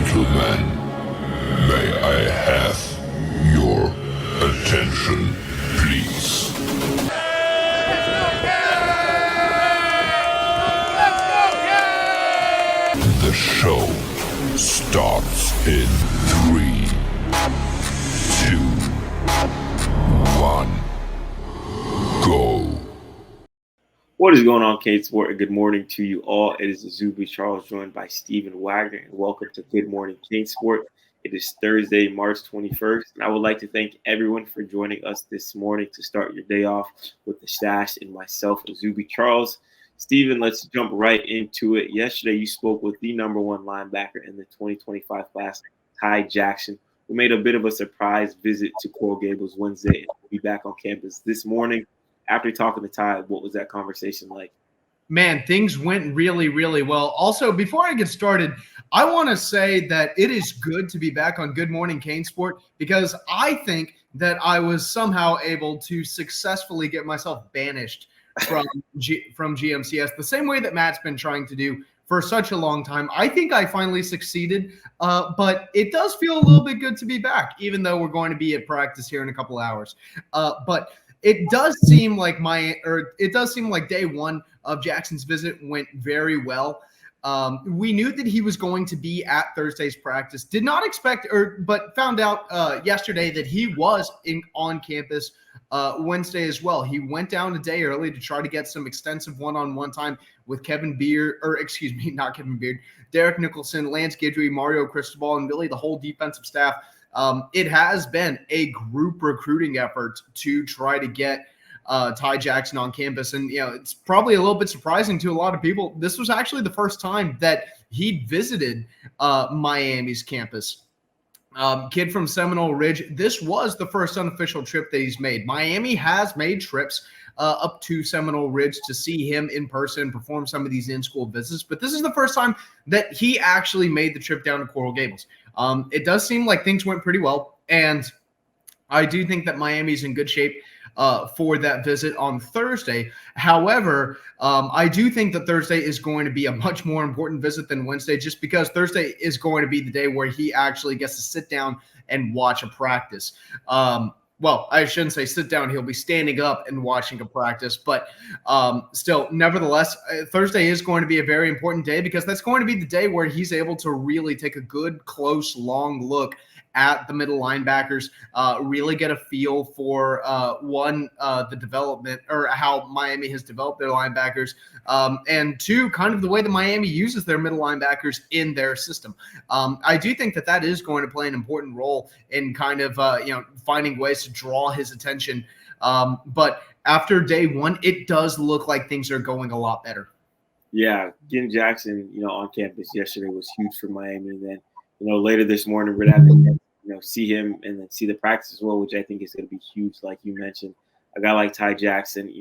Gentlemen, may I have your attention, please? The show starts in 3, 2, 1, go. What is going on, CaneSport? Good morning to you all. It is Izubee Charles, joined by Stephen Wagner, and welcome to Good Morning CaneSport. It is Thursday, March 21st, and I would like to thank everyone for joining us this morning to start your day off with the Stash and myself, Izubee Charles. Stephen, let's jump right into it. Yesterday, you spoke with the number one linebacker in the 2025 class, Ty Jackson, who made a bit of a surprise visit to Coral Gables Wednesday and will be back on campus this morning. After talking to Ty, what was that conversation like? Man, things went really, really well. Also, before I get started, I want to say that it is good to be back on Good Morning CaneSport because I think that I was somehow able to successfully get myself banished from GMCS, the same way that Matt's been trying to do for such a long time. I think I finally succeeded, but it does feel a little bit good to be back, even though we're going to be at practice here in a couple hours. But it does seem like day one of Jackson's visit went very well. We knew that he was going to be at Thursday's practice. Did not expect, but found out yesterday that he was on campus Wednesday as well. He went down a day early to try to get some extensive one-on-one time with Derek Nicholson, Lance Guidry, Mario Cristobal, and really the whole defensive staff. It has been a group recruiting effort to try to get Ty Jackson on campus. And, it's probably a little bit surprising to a lot of people. This was actually the first time that he visited Miami's campus. Kid from Seminole Ridge. This was the first unofficial trip that he's made. Miami has made trips up to Seminole Ridge to see him in person, perform some of these in-school visits. But this is the first time that he actually made the trip down to Coral Gables. It does seem like things went pretty well. And I do think that Miami's in good shape for that visit on Thursday. However, I do think that Thursday is going to be a much more important visit than Wednesday, just because Thursday is going to be the day where he actually gets to sit down and watch a practice. Well, I shouldn't say sit down. He'll be standing up and watching a practice. But still, nevertheless, Thursday is going to be a very important day because that's going to be the day where he's able to really take a good, close, long look at the middle linebackers, really get a feel for the development or how Miami has developed their linebackers, and two, kind of the way that Miami uses their middle linebackers in their system. I do think that is going to play an important role in kind of finding ways to draw his attention. But after day one, it does look like things are going a lot better. Yeah, getting Jackson, on campus yesterday was huge for Miami. And then, later this morning, we're going to see him and then see the practice as well, which I think is going to be huge. Like you mentioned, a guy like Ty Jackson,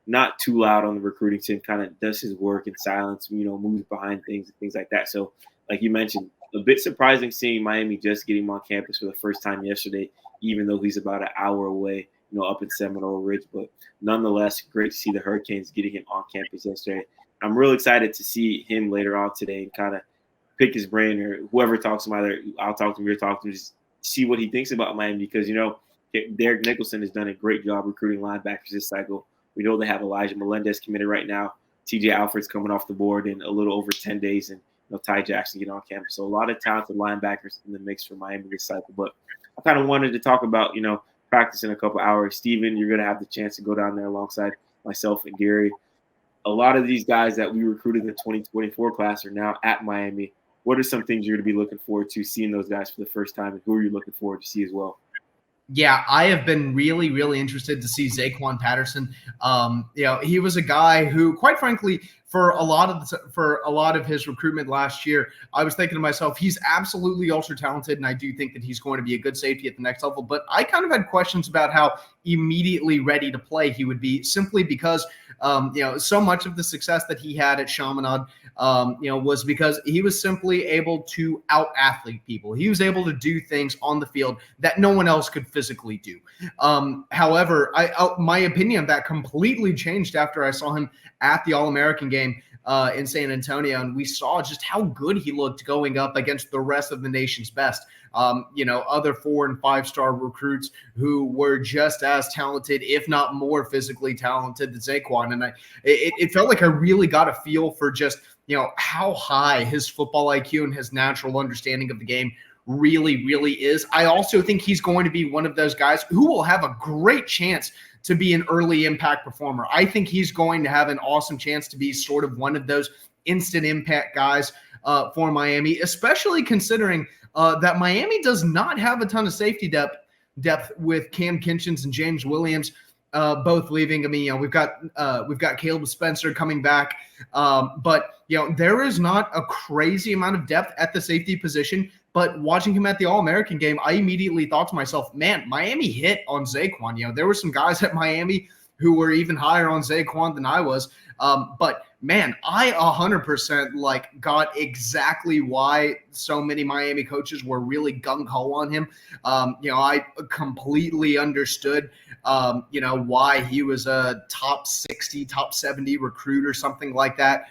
not too loud on the recruiting team, kind of does his work in silence, moves behind things and things like that. So, like you mentioned, a bit surprising seeing Miami just get him on campus for the first time yesterday, even though he's about an hour away, up in Seminole Ridge. But nonetheless, great to see the Hurricanes getting him on campus yesterday. I'm really excited to see him later on today and kind of pick his brain, or whoever talks to him, either I'll talk to him, you'll talk to him, just see what he thinks about Miami, because, Derek Nicholson has done a great job recruiting linebackers this cycle. We know they have Elijah Melendez committed right now. TJ Alfred's coming off the board in a little over 10 days, and Ty Jackson getting on campus. So a lot of talented linebackers in the mix for Miami this cycle. But I kind of wanted to talk about, practice in a couple hours. Steven, you're going to have the chance to go down there alongside myself and Gary. A lot of these guys that we recruited in the 2024 class are now at Miami. What are some things you're going to be looking forward to seeing those guys for the first time, and who are you looking forward to see as well? Yeah, I have been really, really interested to see Zaquan Patterson. He was a guy who, quite frankly, for a lot of his recruitment last year, I was thinking to myself, he's absolutely ultra talented, and I do think that he's going to be a good safety at the next level. But I kind of had questions about how immediately ready to play he would be, simply because so much of the success that he had at Chaminade, was because he was simply able to out-athlete people. He was able to do things on the field that no one else could physically do. However, my opinion of that completely changed after I saw him at the All-American game in San Antonio, and we saw just how good he looked going up against the rest of the nation's best. Other 4- and 5-star recruits who were just as talented, if not more physically talented than Zaquan. And it felt like I really got a feel for just, how high his football IQ and his natural understanding of the game really, really is. I also think he's going to be one of those guys who will have a great chance to be an early impact performer. I think he's going to have an awesome chance to be sort of one of those instant impact guys for Miami, especially considering that Miami does not have a ton of safety depth with Cam Kinchins and James Williams both leaving. I mean, we've got Caleb Spencer coming back, but there is not a crazy amount of depth at the safety position. But watching him at the All-American game, I immediately thought to myself, man, Miami hit on Zaquan. There were some guys at Miami who were even higher on Zaquan than I was. But man, I 100% got exactly why so many Miami coaches were really gung-ho on him. I completely understood, why he was a top 60, top 70 recruit or something like that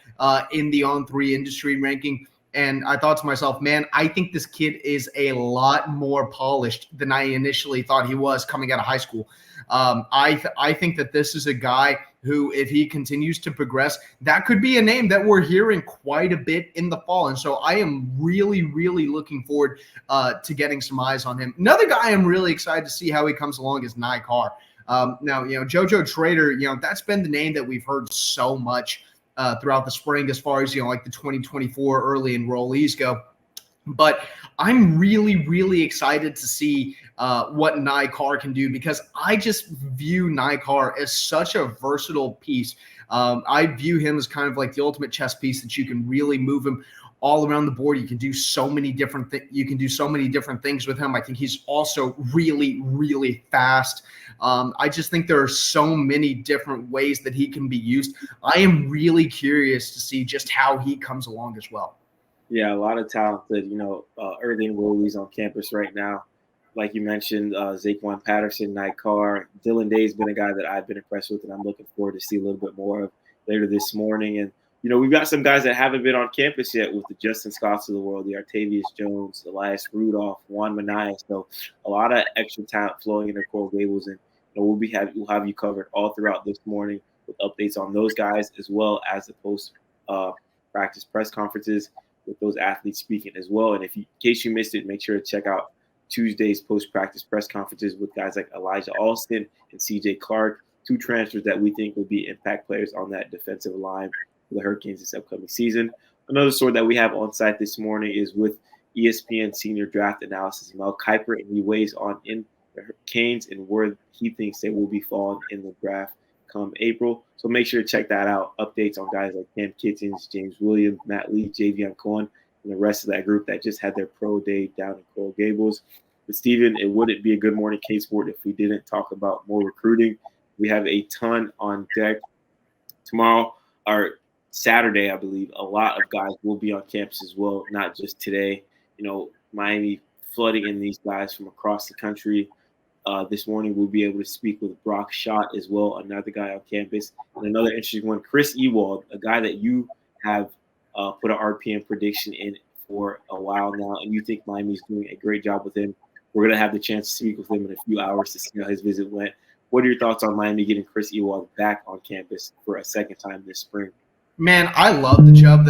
in the On3 industry ranking. And I thought to myself, man, I think this kid is a lot more polished than I initially thought he was coming out of high school. I think that this is a guy who, if he continues to progress, that could be a name that we're hearing quite a bit in the fall. And so I am really, really looking forward to getting some eyes on him. Another guy I'm really excited to see how he comes along is Nye Carr. Now, JoJo Trader, that's been the name that we've heard so much throughout the spring as far as, the 2024 early enrollees go. But I'm really, really excited to see what Nye Carr can do, because I just view Nye Carr as such a versatile piece. I view him as kind of like the ultimate chess piece that you can really move him all around the board. You can do so many different things with him. I think he's also really, really fast. I just think there are so many different ways that he can be used. I am really curious to see just how he comes along as well. Yeah, a lot of talented, early enrollees on campus right now. Like you mentioned, Zaquan Patterson, Nye Carr, Dylan Day's been a guy that I've been impressed with, and I'm looking forward to see a little bit more of later this morning. And we've got some guys that haven't been on campus yet, with the Justin Scotts of the world, the Artavius Jones, Elias Rudolph, Juan Mania. So a lot of extra talent flowing into Coral Gables, and we'll have you covered all throughout this morning with updates on those guys, as well as the post practice press conferences with those athletes speaking as well. And in case you missed it, make sure to check out Tuesday's post practice press conferences with guys like Elijah Alston and CJ Clark, two transfers that we think will be impact players on that defensive line for the Hurricanes this upcoming season. Another story that we have on site this morning is with ESPN senior draft analysis Mel Kiper, and he weighs on in the Canes and where he thinks they will be falling in the draft come April. So make sure to check that out. Updates on guys like Cam Kittens, James Williams, Matt Lee, Javion Cohen, and the rest of that group that just had their pro day down in Coral Gables. But Steven, it wouldn't be a good morning CaneSport if we didn't talk about more recruiting. We have a ton on deck tomorrow, or Saturday, I believe. A lot of guys will be on campus as well, not just today. Miami flooding in these guys from across the country. This morning, we'll be able to speak with Brock Schott as well, another guy on campus. And another interesting one, Chris Ewald, a guy that you have put an RPM prediction in for a while now, and you think Miami's doing a great job with him. We're going to have the chance to speak with him in a few hours to see how his visit went. What are your thoughts on Miami getting Chris Ewald back on campus for a second time this spring? Man, I love the job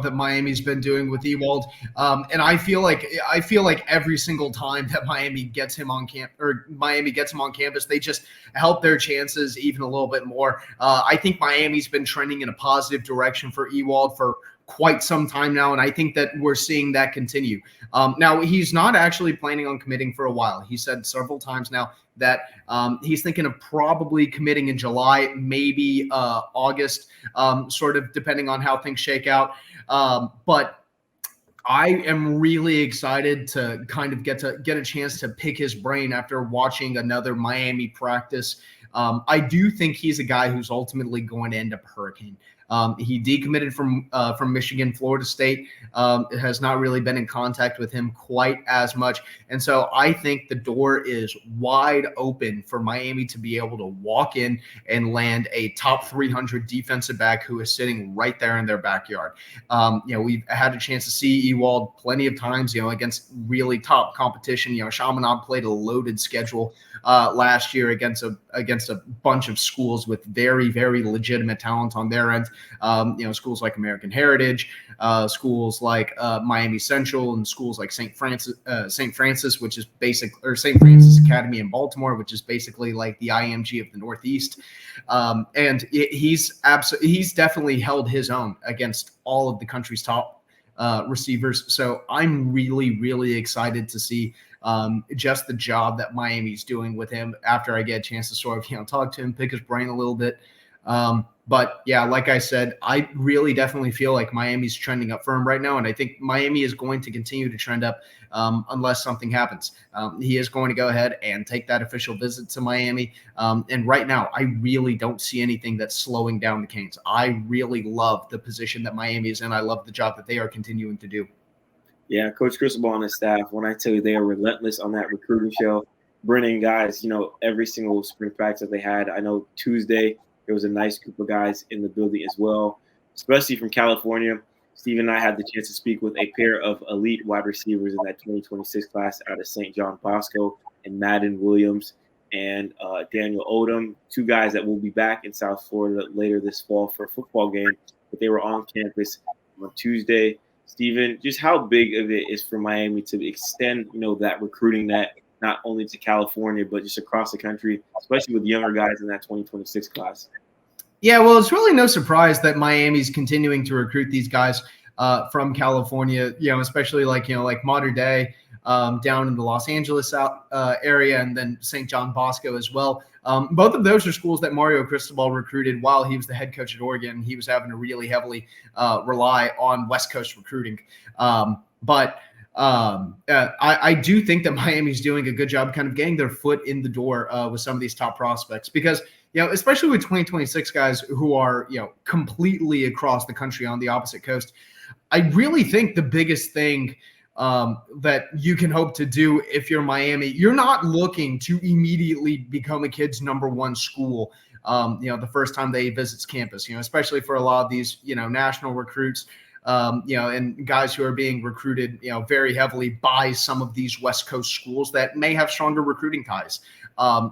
that Miami's been doing with Ewald, and I feel like every single time that Miami gets him on campus, they just help their chances even a little bit more. I think Miami's been trending in a positive direction for Ewald for quite some time now, and I think that we're seeing that continue. Now, he's not actually planning on committing for a while. He said several times now that he's thinking of probably committing in July, maybe August, sort of depending on how things shake out. But I am really excited to kind of get a chance to pick his brain after watching another Miami practice. I do think he's a guy who's ultimately going to end up a Hurricane. He decommitted from Michigan. Florida State has not really been in contact with him quite as much. And so I think the door is wide open for Miami to be able to walk in and land a top 300 defensive back who is sitting right there in their backyard. We've had a chance to see Ewald plenty of times, against really top competition. Chaminade played a loaded schedule last year against a bunch of schools with very, very legitimate talent on their end. Schools like American Heritage, schools like Miami Central, and schools like St. Francis, which is or St. Francis Academy in Baltimore, which is basically like the IMG of the Northeast. And he's definitely held his own against all of the country's top receivers. So I'm really, really excited to see just the job that Miami's doing with him after I get a chance to sort of, talk to him, pick his brain a little bit. But yeah, like I said, I really definitely feel like Miami's trending up for him right now. And I think Miami is going to continue to trend up unless something happens. He is going to go ahead and take that official visit to Miami. And right now, I really don't see anything that's slowing down the Canes. I really love the position that Miami is in. I love the job that they are continuing to do. Yeah, Coach Cristobal and his staff, when I tell you they are relentless on that recruiting show, bringing guys, every single spring practice that they had. I know Tuesday, there was a nice group of guys in the building as well, especially from California. Steve and I had the chance to speak with a pair of elite wide receivers in that 2026 class out of St. John Bosco, and Madden Williams and Daniel Odom, two guys that will be back in South Florida later this fall for a football game, but they were on campus on Tuesday. Steven, just how big of it is for Miami to extend, that recruiting net not only to California, but just across the country, especially with younger guys in that 2026 class? Yeah, well, it's really no surprise that Miami's continuing to recruit these guys from California, especially like Modern Day down in the Los Angeles area, and then St. John Bosco as well. Both of those are schools that Mario Cristobal recruited while he was the head coach at Oregon. He was having to really heavily rely on West Coast recruiting. But I do think that Miami's doing a good job kind of getting their foot in the door with some of these top prospects, because, especially with 2026 guys who are, completely across the country on the opposite coast, I really think the biggest thing that you can hope to do if you're Miami, you're not looking to immediately become a kid's number one school, the first time they visits campus, especially for a lot of these, national recruits, and guys who are being recruited, very heavily by some of these West Coast schools that may have stronger recruiting ties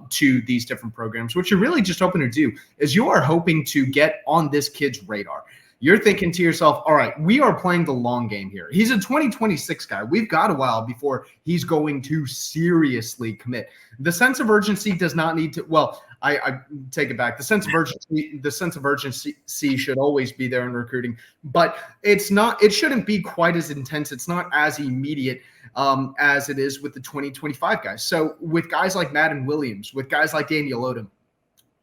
to these different programs. What you're really just hoping to do is you are hoping to get on this kid's radar. You're thinking to yourself, all right, we are playing the long game here. He's a 2026 guy. We've got a while before he's going to seriously commit. The sense of urgency does not need to, well, I take it back. The sense of urgency should always be there in recruiting, but it shouldn't be quite as intense. It's not as immediate as it is with the 2025 guys. So with guys like Madden Williams, with guys like Daniel Odom,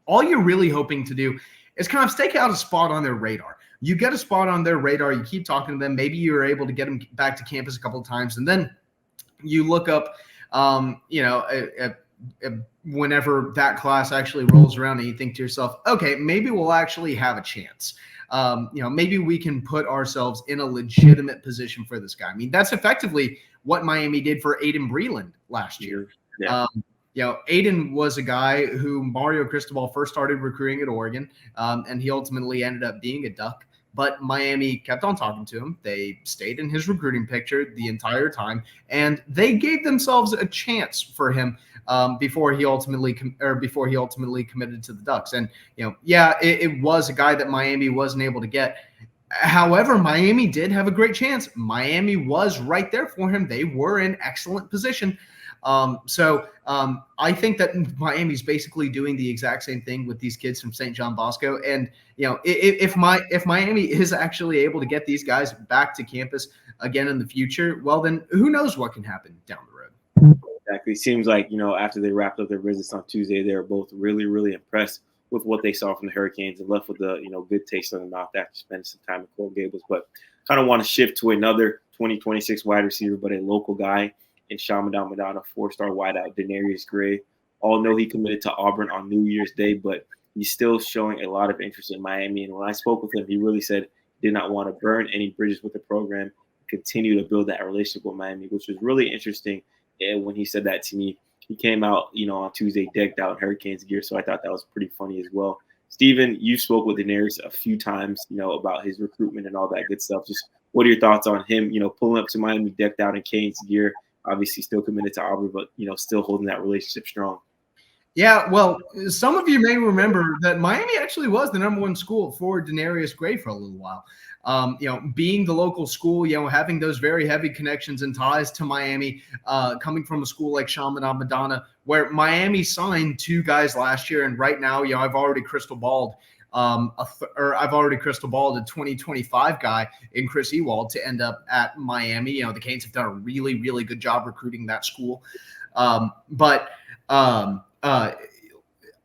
all you're really hoping to do is kind of stake out a spot on their radar. You get a spot on their radar, you keep talking to them, maybe you're able to get them back to campus a couple of times, and then you look up, whenever that class actually rolls around, and you think to yourself, okay, maybe we'll actually have a chance. Maybe we can put ourselves in a legitimate position for this guy. I mean, that's effectively what Miami did for Aiden Breland last year. Yeah. Aiden was a guy who Mario Cristobal first started recruiting at Oregon, and he ultimately ended up being a Duck. But Miami kept on talking to him. They stayed in his recruiting picture the entire time, and they gave themselves a chance for him before he ultimately committed to the Ducks. And it was a guy that Miami wasn't able to get. However, Miami did have a great chance. Miami was right there for him. They were in excellent position. So I think that Miami's basically doing the exact same thing with these kids from St. John Bosco. And, if Miami is actually able to get these guys back to campus again in the future, well, then who knows what can happen down the road. Exactly. It seems like, after they wrapped up their visits on Tuesday, they were both really, really impressed with what they saw from the Hurricanes and left with a, good taste in their mouth after spending some time in Coral Gables. But kind of want to shift to another 2026 wide receiver, but a local guy in Chaminade Madonna, 4-star wideout Denarius Gray. All know he committed to Auburn on New Year's Day, but he's still showing a lot of interest in Miami. And when I spoke with him, he really said he did not want to burn any bridges with the program, continue to build that relationship with Miami, which was really interesting. And when he said that to me, he came out, on Tuesday decked out in Hurricanes gear. So I thought that was pretty funny as well. Steven, you spoke with Daenerys a few times, about his recruitment and all that good stuff. Just what are your thoughts on him, pulling up to Miami decked out in Canes gear, obviously still committed to Auburn, but, still holding that relationship strong? Yeah, well, some of you may remember that Miami actually was the number one school for Daenerys Gray for a little while. Being the local school, having those very heavy connections and ties to Miami, coming from a school like Chaminade Madonna, where Miami signed 2 guys last year, and right now, I've already crystal balled a 2025 guy in Chris Ewald to end up at Miami. The Canes have done a really, really good job recruiting that school,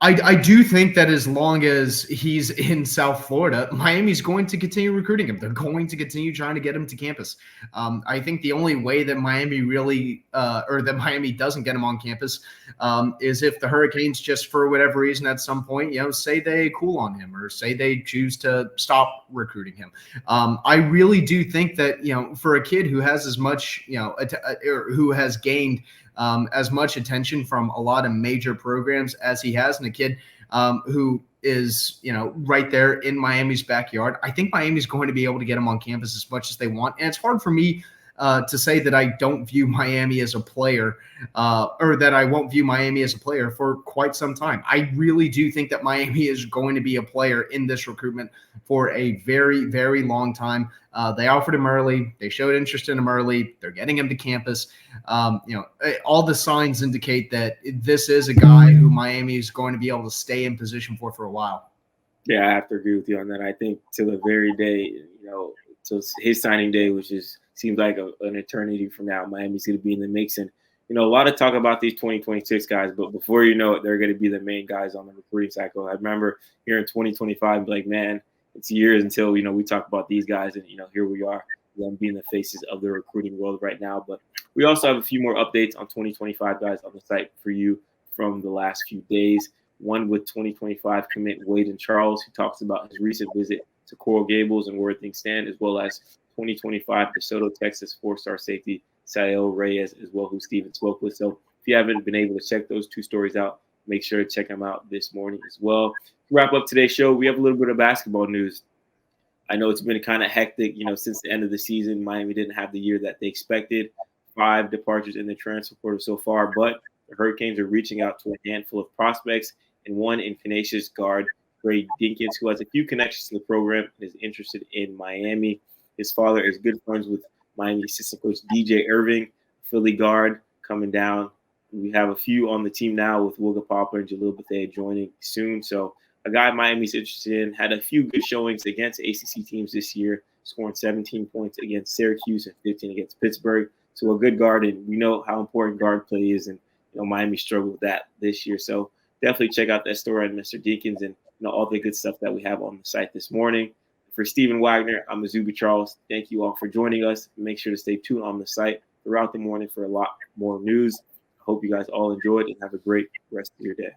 I do think that as long as he's in South Florida, Miami's going to continue recruiting him. They're going to continue trying to get him to campus. I think the only way that Miami Miami doesn't get him on campus is if the Hurricanes just for whatever reason at some point, say they cool on him or say they choose to stop recruiting him. I really do think that, for a kid who has as much, or who has gained as much attention from a lot of major programs as he has, and a kid who is, right there in Miami's backyard, I think Miami's going to be able to get him on campus as much as they want. And it's hard for me to say that I don't view Miami as a player or that I won't view Miami as a player for quite some time. I really do think that Miami is going to be a player in this recruitment for a very, very long time. They offered him early. They showed interest in him early. They're getting him to campus. All the signs indicate that this is a guy who Miami is going to be able to stay in position for a while. Yeah, I have to agree with you on that. I think to the very day, to his signing day, which seems like an eternity from now, Miami's going to be in the mix. And, a lot of talk about these 2026 guys, but before you know it, they're going to be the main guys on the recruiting cycle. I remember here in 2025, like, man, it's years until, we talk about these guys. And, here we are, them being the faces of the recruiting world right now. But we also have a few more updates on 2025 guys on the site for you from the last few days. One with 2025 commit Wade and Charles, who talks about his recent visit to Coral Gables and where things stand, as well as 2025 DeSoto, Texas 4-star safety Sael Reyes as well, who Steven spoke with. So if you haven't been able to check those 2 stories out, make sure to check them out this morning as well. To wrap up today's show, we have a little bit of basketball news. I know it's been kind of hectic, since the end of the season. Miami didn't have the year that they expected. 5 departures in the transfer portal so far, but the Hurricanes are reaching out to a handful of prospects, and one in tenacious guard Gray Dinkins, who has a few connections to the program and is interested in Miami. His father is good friends with Miami assistant coach DJ Irving, Philly guard coming down. We have a few on the team now with Wilga Poplar and Jalil Bethea joining soon. So a guy Miami's interested in, had a few good showings against ACC teams this year, scoring 17 points against Syracuse and 15 against Pittsburgh. So a good guard, and we know how important guard play is, and Miami struggled with that this year. So definitely check out that story on Mr. Deakins and all the good stuff that we have on the site this morning. For Stephen Wagner, I'm Izubee Charles. Thank you all for joining us. Make sure to stay tuned on the site throughout the morning for a lot more news. I hope you guys all enjoyed and have a great rest of your day.